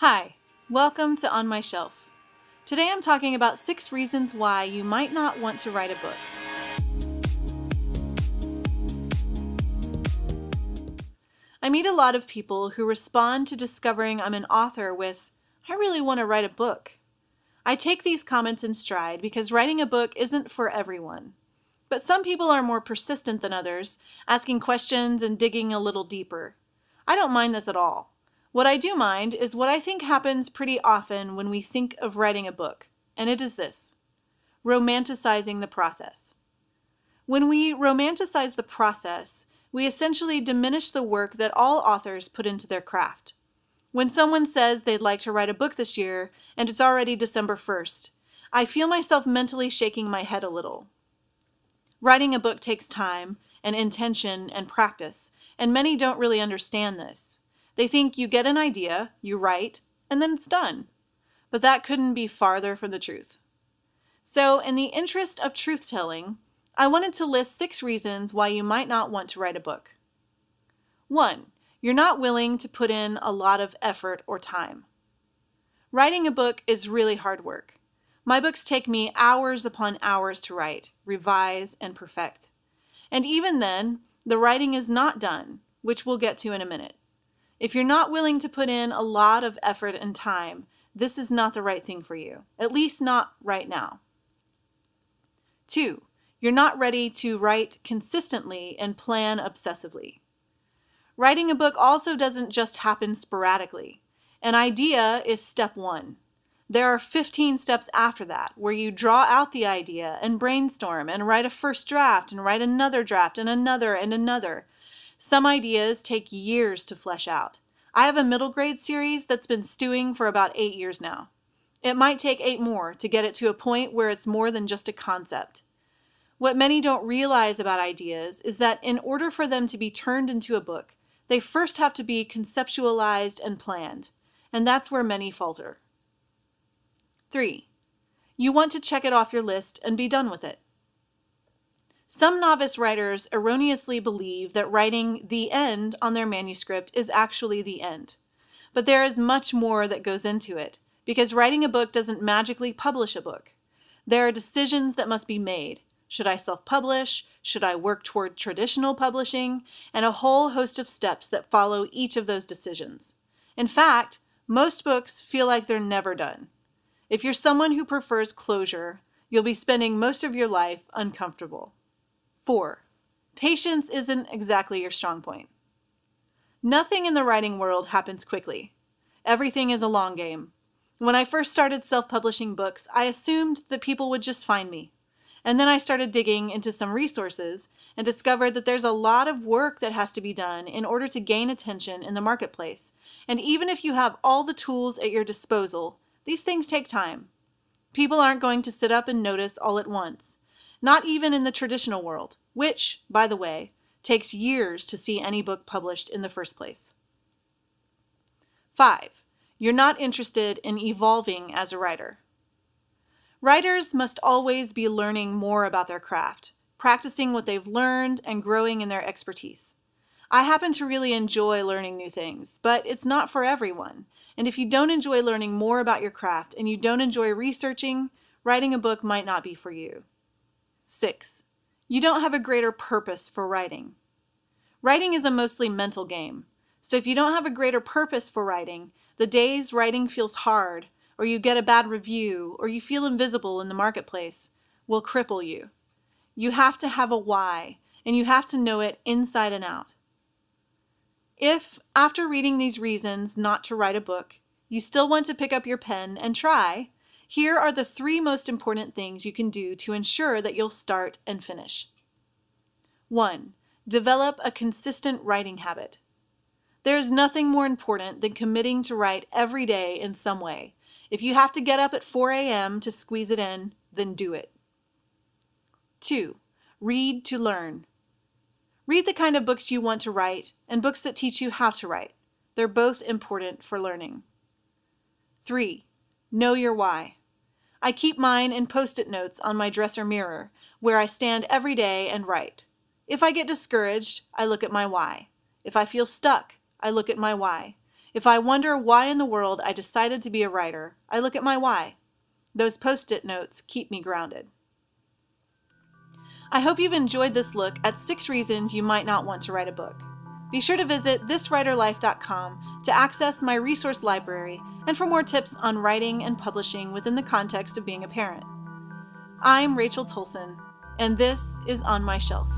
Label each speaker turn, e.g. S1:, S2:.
S1: Hi, welcome to On My Shelf. Today I'm talking about 6 reasons why you might not want to write a book. I meet a lot of people who respond to discovering I'm an author with, "I really want to write a book." I take these comments in stride because writing a book isn't for everyone. But some people are more persistent than others, asking questions and digging a little deeper. I don't mind this at all. What I do mind is what I think happens pretty often when we think of writing a book, and it is this: romanticizing the process. When we romanticize the process, we essentially diminish the work that all authors put into their craft. When someone says they'd like to write a book this year, and it's already December 1st, I feel myself mentally shaking my head a little. Writing a book takes time and intention and practice, and many don't really understand this. They think you get an idea, you write, and then it's done. But that couldn't be farther from the truth. So, in the interest of truth-telling, I wanted to list 6 reasons why you might not want to write a book. 1. You're not willing to put in a lot of effort or time. Writing a book is really hard work. My books take me hours upon hours to write, revise, and perfect. And even then, the writing is not done, which we'll get to in a minute. If you're not willing to put in a lot of effort and time, this is not the right thing for you, at least not right now. 2. You're not ready to write consistently and plan obsessively. Writing a book also doesn't just happen sporadically. An idea is step 1. There are 15 steps after that, where you draw out the idea and brainstorm and write a first draft and write another draft and another and another. Some ideas take years to flesh out. I have a middle grade series that's been stewing for about 8 years now. It might take 8 more to get it to a point where it's more than just a concept. What many don't realize about ideas is that in order for them to be turned into a book, they first have to be conceptualized and planned, and that's where many falter. 3. You want to check it off your list and be done with it. Some novice writers erroneously believe that writing the end on their manuscript is actually the end. But there is much more that goes into it, because writing a book doesn't magically publish a book. There are decisions that must be made. Should I self-publish? Should I work toward traditional publishing? And a whole host of steps that follow each of those decisions. In fact, most books feel like they're never done. If you're someone who prefers closure, you'll be spending most of your life uncomfortable. 4. Patience isn't exactly your strong point. Nothing in the writing world happens quickly. Everything is a long game. When I first started self-publishing books, I assumed that people would just find me. And then I started digging into some resources and discovered that there's a lot of work that has to be done in order to gain attention in the marketplace. And even if you have all the tools at your disposal, these things take time. People aren't going to sit up and notice all at once. Not even in the traditional world, which, by the way, takes years to see any book published in the first place. 5. You're not interested in evolving as a writer. Writers must always be learning more about their craft, practicing what they've learned, and growing in their expertise. I happen to really enjoy learning new things, but it's not for everyone. And if you don't enjoy learning more about your craft and you don't enjoy researching, writing a book might not be for you. 6. You don't have a greater purpose for writing. Writing is a mostly mental game. So if you don't have a greater purpose for writing, the days writing feels hard, or you get a bad review, or you feel invisible in the marketplace, will cripple you. You have to have a why, and you have to know it inside and out. If, after reading these reasons not to write a book, you still want to pick up your pen and try, here are the 3 most important things you can do to ensure that you'll start and finish. 1. Develop a consistent writing habit. There is nothing more important than committing to write every day in some way. If you have to get up at 4 a.m. to squeeze it in, then do it. 2. Read to learn. Read the kind of books you want to write and books that teach you how to write. They're both important for learning. 3. Know your why. I keep mine in post-it notes on my dresser mirror, where I stand every day and write. If I get discouraged, I look at my why. If I feel stuck, I look at my why. If I wonder why in the world I decided to be a writer, I look at my why. Those Post-it notes keep me grounded. I hope you've enjoyed this look at 6 reasons you might not want to write a book. Be sure to visit thiswriterlife.com to access my resource library and for more tips on writing and publishing within the context of being a parent. I'm Rachel Tolson, and this is On My Shelf.